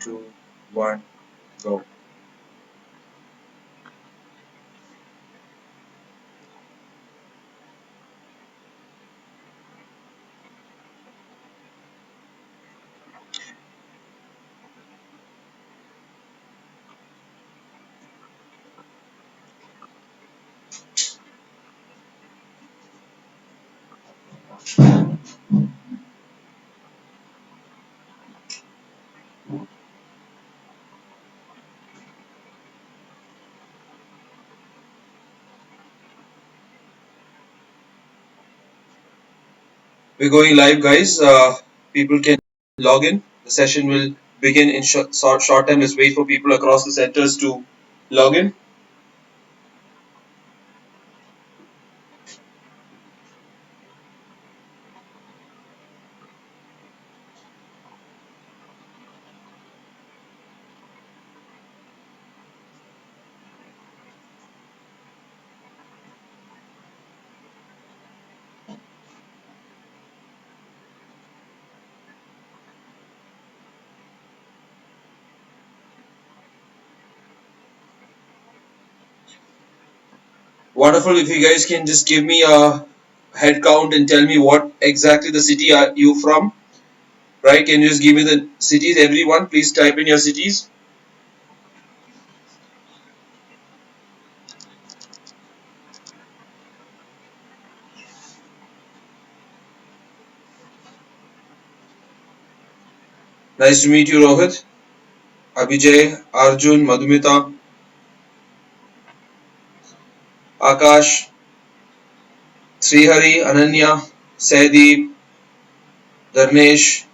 2, 1, go. We're going live, guys. People can log in. The session will begin in short time. Let's wait for people across the centers to log in. Wonderful. If you guys can just give me a head count and tell me what exactly the city are you from, right? Can you just give me the cities? Everyone, please type in your cities. Nice to meet you, Rohit, Abhijay, Arjun, Madhumita, Akash, Srihari, Ananya, Saideep, Dharnesh.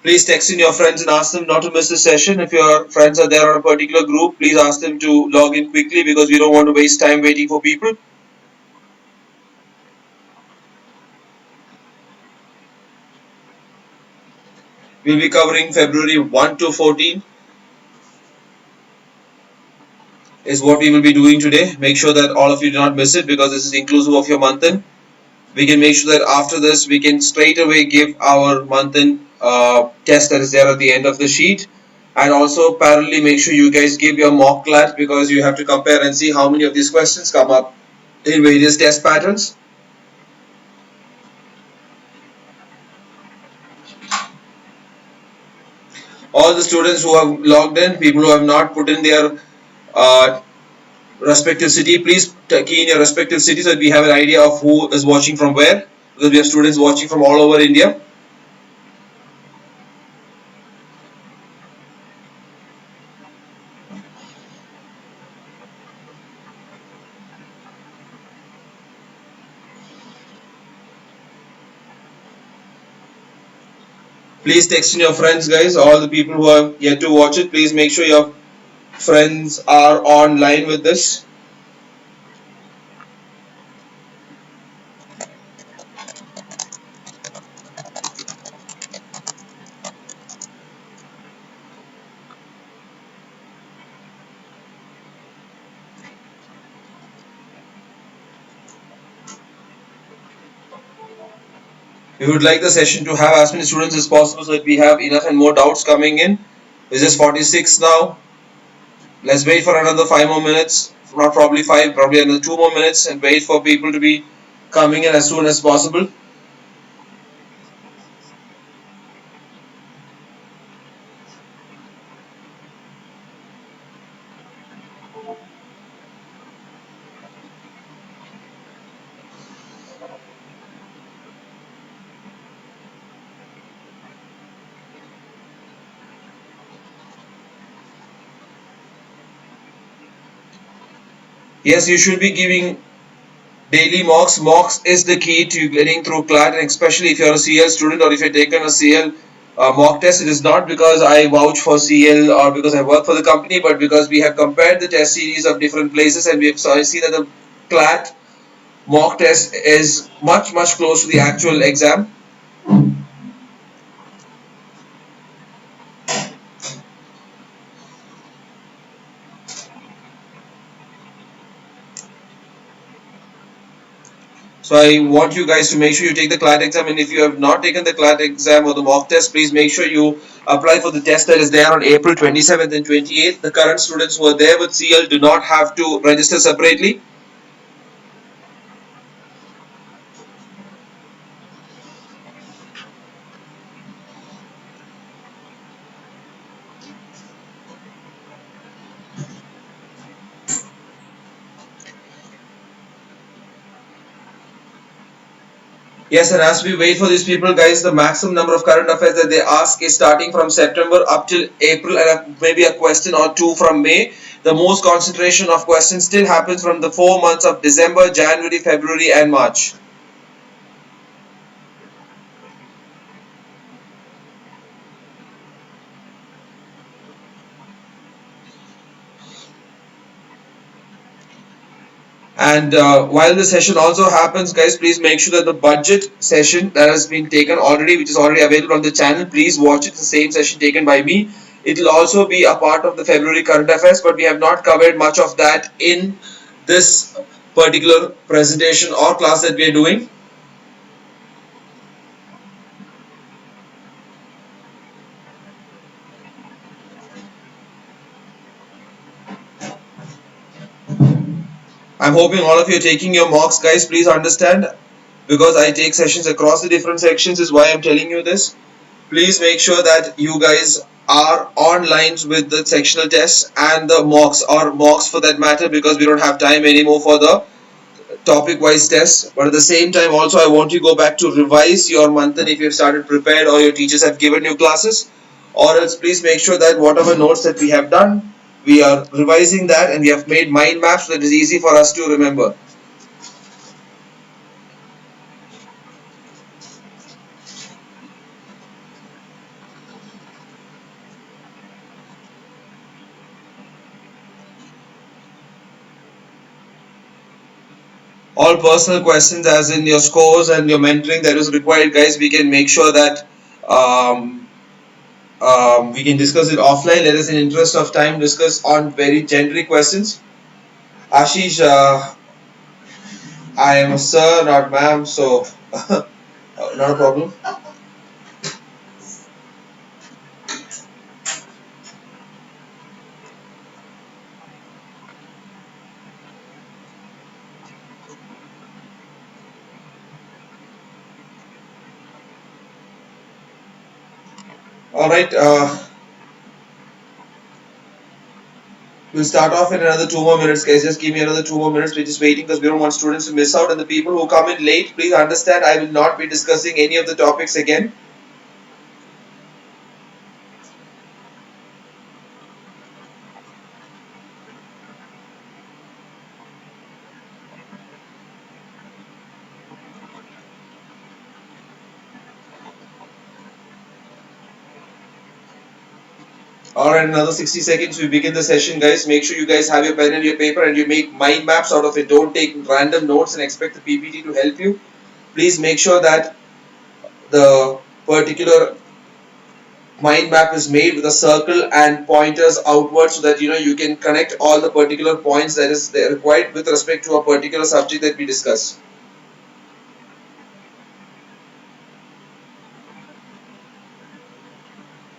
Please text in your friends and ask them not to miss the session. If your friends are there on a particular group, please ask them to log in quickly because we don't want to waste time waiting for people. We'll be covering February 1 to 14 is what we will be doing today. Make sure that all of you do not miss it because this is inclusive of your month end. We can make sure that after this we can straight away give our month end test that is there at the end of the sheet, and also parallelly make sure you guys give your mock CLAT because you have to compare and see how many of these questions come up in various test patterns. All the students who have logged in, people who have not put in their uh, respective city, please key in your respective city so that we have an idea of who is watching from where, because we have students watching from all over India. Please text in your friends, guys. All the people who have yet to watch it, please make sure your friends are online with this. We would like the session to have as many students as possible so that we have enough and more doubts coming in. This is 46 now. Let's wait for another 5 more minutes. Not probably 5, probably another 2 more minutes, and wait for people to be coming in as soon as possible. Yes, you should be giving daily mocks. Mocks is the key to getting through CLAT, and especially if you're a CL student or if you've taken a CL mock test. It is not because I vouch for CL or because I work for the company, but because we have compared the test series of different places and we have seen that the CLAT mock test is much close to the actual exam. So I want you guys to make sure you take the CLAT exam, and if you have not taken the CLAT exam or the mock test, please make sure you apply for the test that is there on April 27th and 28th. The current students who are there with CL do not have to register separately. Yes, and as we wait for these people, guys, the maximum number of current affairs that they ask is starting from September up till April, and maybe a question or two from May. The most concentration of questions still happens from the 4 months of December, January, February, and March. And while the session also happens, guys, please make sure that the budget session that has been taken already, which is already available on the channel, please watch it. The same session taken by me. It will also be a part of the February current affairs, but we have not covered much of that in this particular presentation or class that we are doing. I'm hoping all of you are taking your mocks, guys. Please understand, because I take sessions across the different sections is why I'm telling you this. Please make sure that you guys are on lines with the sectional tests and the mocks, or mocks for that matter, because we don't have time anymore for the topic wise tests. But at the same time also, I want you to go back to revise your month if you have started prepared or your teachers have given you classes, or else please make sure that whatever notes that we have done, we are revising that, and we have made mind maps so that is easy for us to remember. All personal questions, as in your scores and your mentoring that is required, guys, we can make sure that we can discuss it offline. Let us, in interest of time, discuss on very generic questions. Ashish, I am a sir, not ma'am, so not a problem. All right, we'll start off in another 2 more minutes, guys. Just give me another 2 more minutes. We're just waiting because we don't want students to miss out. And the people who come in late, please understand, I will not be discussing any of the topics again. Alright, another 60 seconds. We begin the session, guys. Make sure you guys have your pen and your paper and you make mind maps out of it. Don't take random notes and expect the PPT to help you. Please make sure that the particular mind map is made with a circle and pointers outward, so that you can connect all the particular points that is required with respect to a particular subject that we discuss.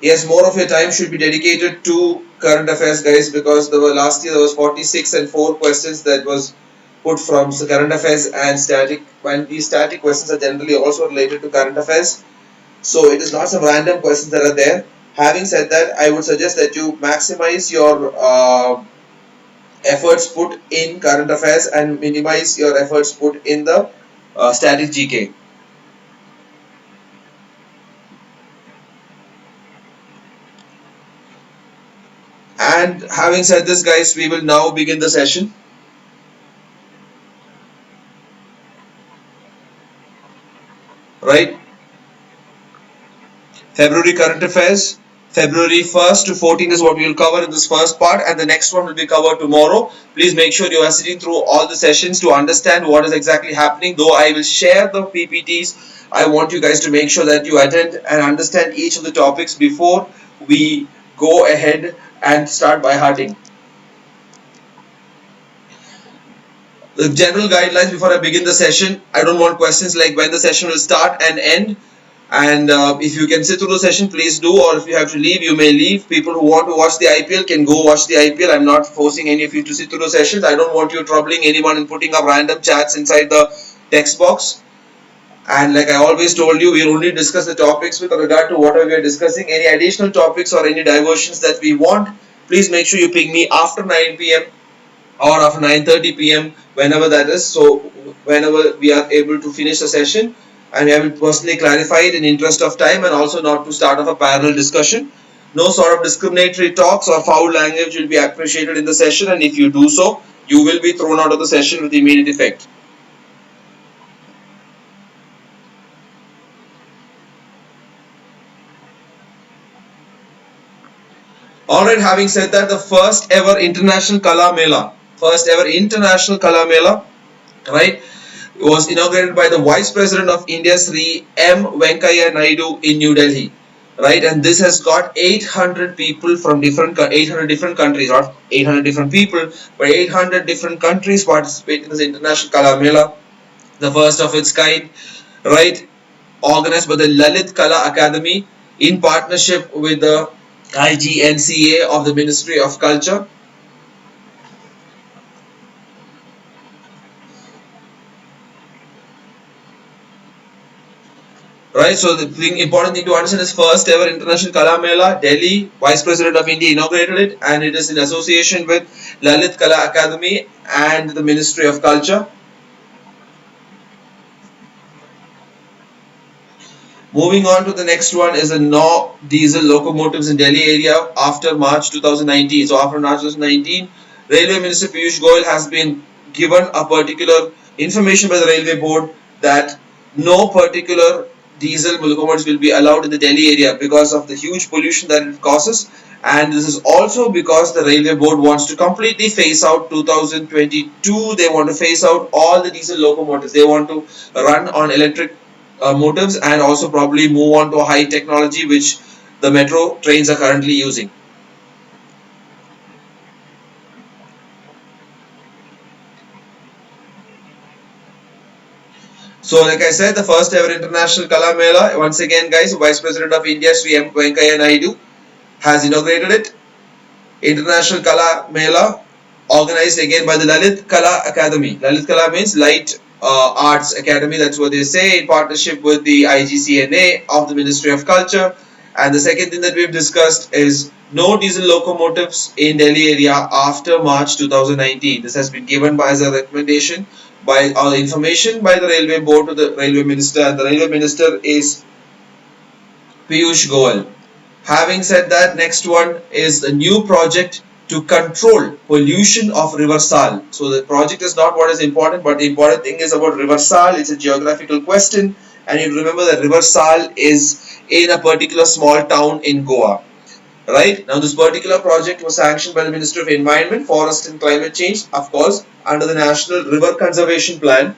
Yes, more of your time should be dedicated to current affairs, guys, because last year there was 46 and 4 questions that was put from current affairs and static, and these static questions are generally also related to current affairs. So it is not some random questions that are there. Having said that, I would suggest that you maximize your efforts put in current affairs and minimize your efforts put in the static GK. And having said this, guys, we will now begin the session. Right? February current affairs. February 1st to 14th is what we will cover in this first part, and the next one will be covered tomorrow. Please make sure you are sitting through all the sessions to understand what is exactly happening. Though I will share the PPTs, I want you guys to make sure that you attend and understand each of the topics before we go ahead and start by hearting. The general guidelines before I begin the session. I don't want questions like when the session will start and end. And if you can sit through the session, please do. Or if you have to leave, you may leave. People who want to watch the IPL can go watch the IPL. I'm not forcing any of you to sit through the sessions. I don't want you troubling anyone and putting up random chats inside the text box. And like I always told you, we'll only discuss the topics with regard to whatever we are discussing. Any additional topics or any diversions that we want, please make sure you ping me after 9 p.m. or after 9:30 p.m. whenever that is. So whenever we are able to finish the session, and we have personally clarified in interest of time and also not to start off a parallel discussion. No sort of discriminatory talks or foul language will be appreciated in the session, and if you do so, you will be thrown out of the session with immediate effect. Alright, having said that, the first ever international Kala Mela, right, was inaugurated by the Vice President of India, Sri M. Venkaiah Naidu in New Delhi, right, and this has got 800 people from 800 different countries, not 800 different people, but 800 different countries participate in this international Kala Mela, the first of its kind, right, organized by the Lalit Kala Academy in partnership with the IGNCA of the Ministry of Culture. Right, so the important thing to understand is first ever International Kala Mela, Delhi, Vice President of India inaugurated it, and it is in association with Lalit Kala Academy and the Ministry of Culture. Moving on to the next one is the no diesel locomotives in Delhi area after March 2019. So after March 2019, Railway Minister Piyush Goyal has been given a particular information by the Railway Board that no particular diesel locomotives will be allowed in the Delhi area because of the huge pollution that it causes, and this is also because the Railway Board wants to completely phase out 2022. They want to phase out all the diesel locomotives. They want to run on electric motives and also probably move on to a high technology which the metro trains are currently using. So like I said, the first ever international Kala Mela, once again guys, Vice President of India Sri M. Venkaiah Naidu has inaugurated it. International Kala Mela, organized again by the Lalit Kala Academy. Lalit Kala means Light Arts Academy, that's what they say, in partnership with the IGCNA of the Ministry of Culture. And the second thing that we've discussed is no diesel locomotives in Delhi area after March 2019. This has been given as a recommendation by information by the Railway Board to the Railway Minister, and the Railway Minister is Piyush Goyal. Having said that, next one is the new project to control pollution of River Sal. So the project is not what is important, but the important thing is about River Sal. It's a geographical question, and you remember that River Sal is in a particular small town in Goa. Right now, this particular project was sanctioned by the Ministry of Environment, Forest and Climate Change, of course, under the National River Conservation Plan.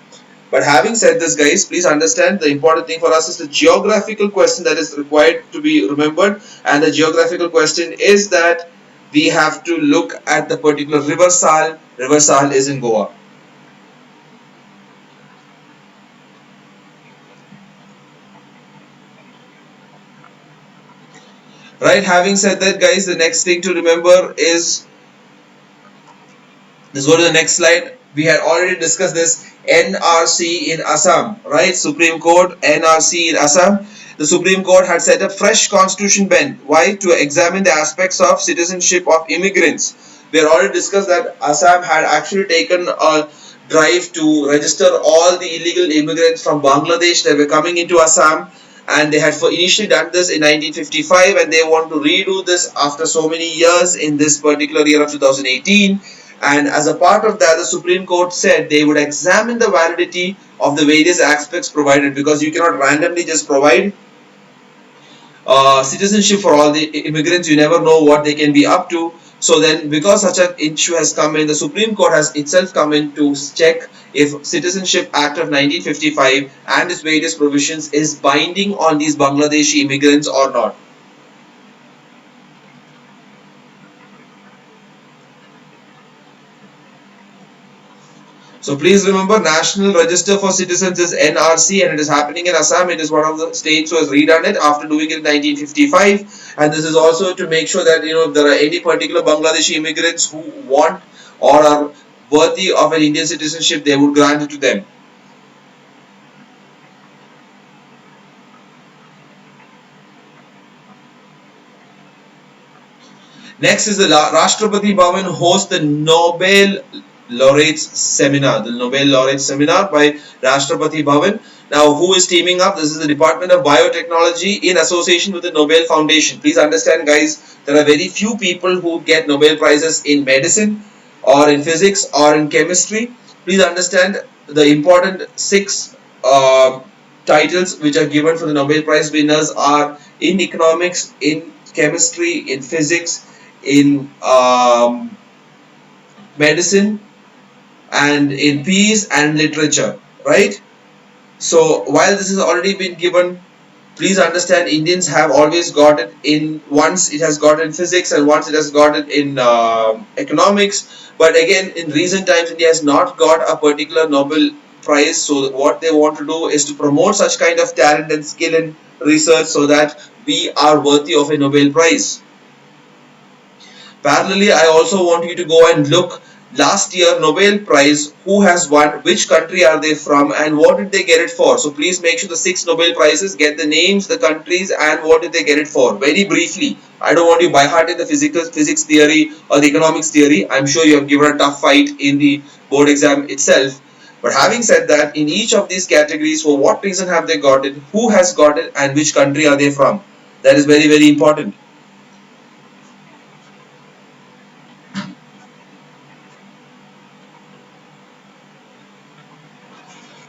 But having said this, guys, please understand the important thing for us is the geographical question that is required to be remembered. And the geographical question is that we have to look at the particular River Sal. River Sal is in Goa. Right, having said that, guys, the next thing to remember is, let's go to the next slide. We had already discussed this NRC in Assam, right? Supreme Court, NRC in Assam. The Supreme Court had set up fresh constitution bench. Why? To examine the aspects of citizenship of immigrants. We had already discussed that Assam had actually taken a drive to register all the illegal immigrants from Bangladesh that were coming into Assam, and they had initially done this in 1955, and they want to redo this after so many years in this particular year of 2018. And as a part of that, the Supreme Court said they would examine the validity of the various aspects provided, because you cannot randomly just provide citizenship for all the immigrants. You never know what they can be up to. So then, because such an issue has come in, the Supreme Court has itself come in to check if Citizenship Act of 1955 and its various provisions is binding on these Bangladeshi immigrants or not. So please remember, National Register for Citizens is NRC, and it is happening in Assam. It is one of the states who has redone it after doing it in 1955. And this is also to make sure that if there are any particular Bangladeshi immigrants who want or are worthy of an Indian citizenship, they would grant it to them. Next is the Rashtrapati Bhavan hosts the Nobel Laureates Seminar. The Nobel Laureates Seminar by Rashtrapati Bhavan. Now, who is teaming up? This is the Department of Biotechnology in association with the Nobel Foundation. Please understand, guys, there are very few people who get Nobel Prizes in medicine or in physics or in chemistry. Please understand the important six titles which are given for the Nobel Prize winners are in economics, in chemistry, in physics, in medicine, and in peace and literature, right? So while this has already been given, please understand Indians have always got it in, once it has got in physics and once it has got it in economics, but again in recent times India has not got a particular Nobel Prize. So what they want to do is to promote such kind of talent and skill in research so that we are worthy of a Nobel Prize. Parallelly, I also want you to go and look last year Nobel Prize, who has won, which country are they from, and what did they get it for. So please make sure the 6 Nobel Prizes, get the names, the countries, and what did they get it for. Very briefly, I don't want you by hearting the physics theory or the economics theory. I'm sure you have given a tough fight in the board exam itself. But having said that, in each of these categories, for what reason have they got it, who has got it, and which country are they from? That is very, very important.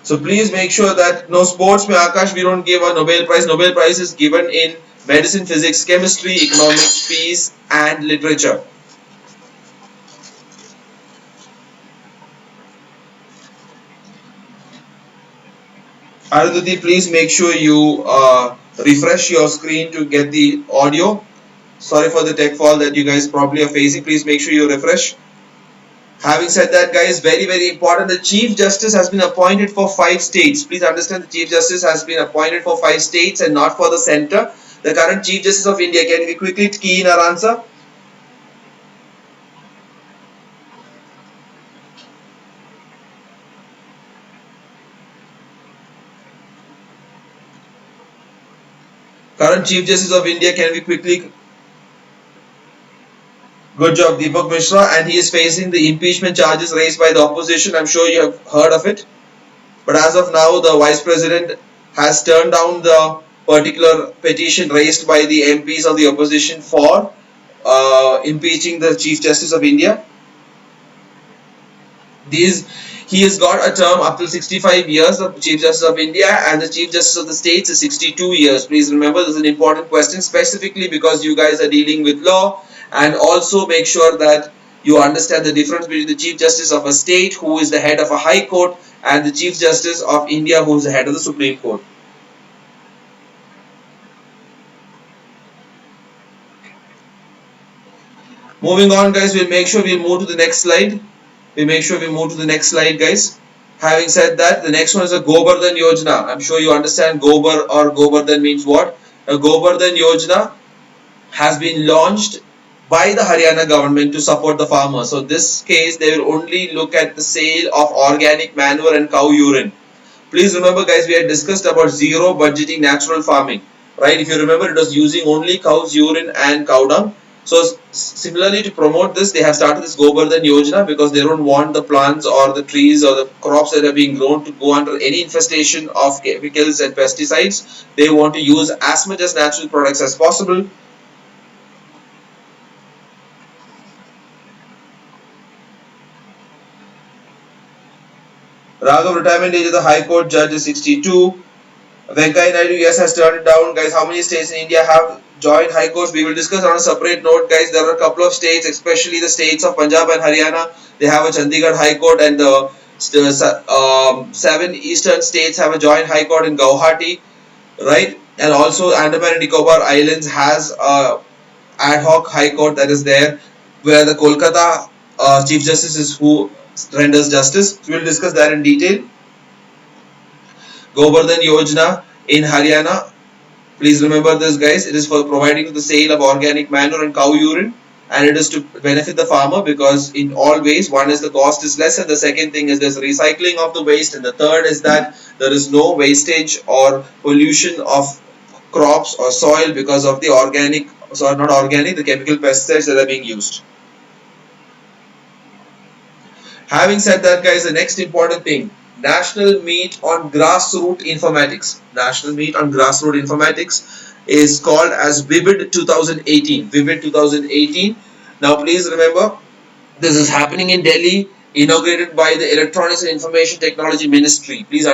So please make sure that no sports mein Akash, we don't give a Nobel Prize. Nobel Prize is given in medicine, physics, chemistry, economics, peace and literature. Arundhati, please make sure you refresh your screen to get the audio. Sorry for the tech fall that you guys probably are facing. Please make sure you refresh. Having said that, guys, very, very important. The Chief Justice has been appointed for 5 states. Please understand the Chief Justice has been appointed for 5 states and not for the center. The current Chief Justice of India, can we quickly key in our answer? Current Chief Justice of India, can we quickly? Good job, Deepak Mishra, and he is facing the impeachment charges raised by the opposition. I'm sure you have heard of it. But as of now, the Vice President has turned down the particular petition raised by the MPs of the opposition for impeaching the Chief Justice of India. He has got a term up to 65 years of Chief Justice of India, and the Chief Justice of the States is 62 years. Please remember, this is an important question, specifically because you guys are dealing with law, and also make sure that you understand the difference between the Chief Justice of a state, who is the head of a High Court, and the Chief Justice of India, who is the head of the Supreme Court. Moving on, guys, we'll make sure we move to the next slide. Guys. Having said that, the next one is a Govardhan Yojana. I'm sure you understand Gobar or Govardhan means what. A Govardhan Yojana has been launched by the Haryana government to support the farmers. So this case, they will only look at the sale of organic manure and cow urine. Please remember, guys, we had discussed about zero budgeting natural farming, right? If you remember, it was using only cow's urine and cow dung. So similarly, to promote this, they have started this Govardhan Yojana because they don't want the plants or the trees or the crops that are being grown to go under any infestation of chemicals and pesticides. They want to use as much as natural products as possible. Raghav retirement age of the High Court judge is 62. Venkaiah Naidu, yes, has turned it down. Guys, how many states in India have joint high courts? We will discuss on a separate note, guys. There are a couple of states, especially the states of Punjab and Haryana. They have a Chandigarh High Court, and the 7 eastern states have a joint high court in Guwahati, right? And also Andaman and Nicobar Islands has a ad hoc high court that is there, where the Kolkata Chief Justice is who renders justice. So we'll discuss that in detail. Govardhan Yojana in Haryana. Please remember this, guys. It is for providing the sale of organic manure and cow urine, and it is to benefit the farmer because in all ways, one is the cost is less, and the second thing is there's recycling of the waste, and the third is that there is no wastage or pollution of crops or soil because of the organic, sorry, not organic, the chemical pesticides that are being used. Having said that, guys, the next important thing, National Meet on Grassroots Informatics. National Meet on Grassroots Informatics is called as Bibin 2018. Bibin 2018. Now, please remember, this is happening in Delhi, inaugurated by the Electronics and Information Technology Ministry. Please.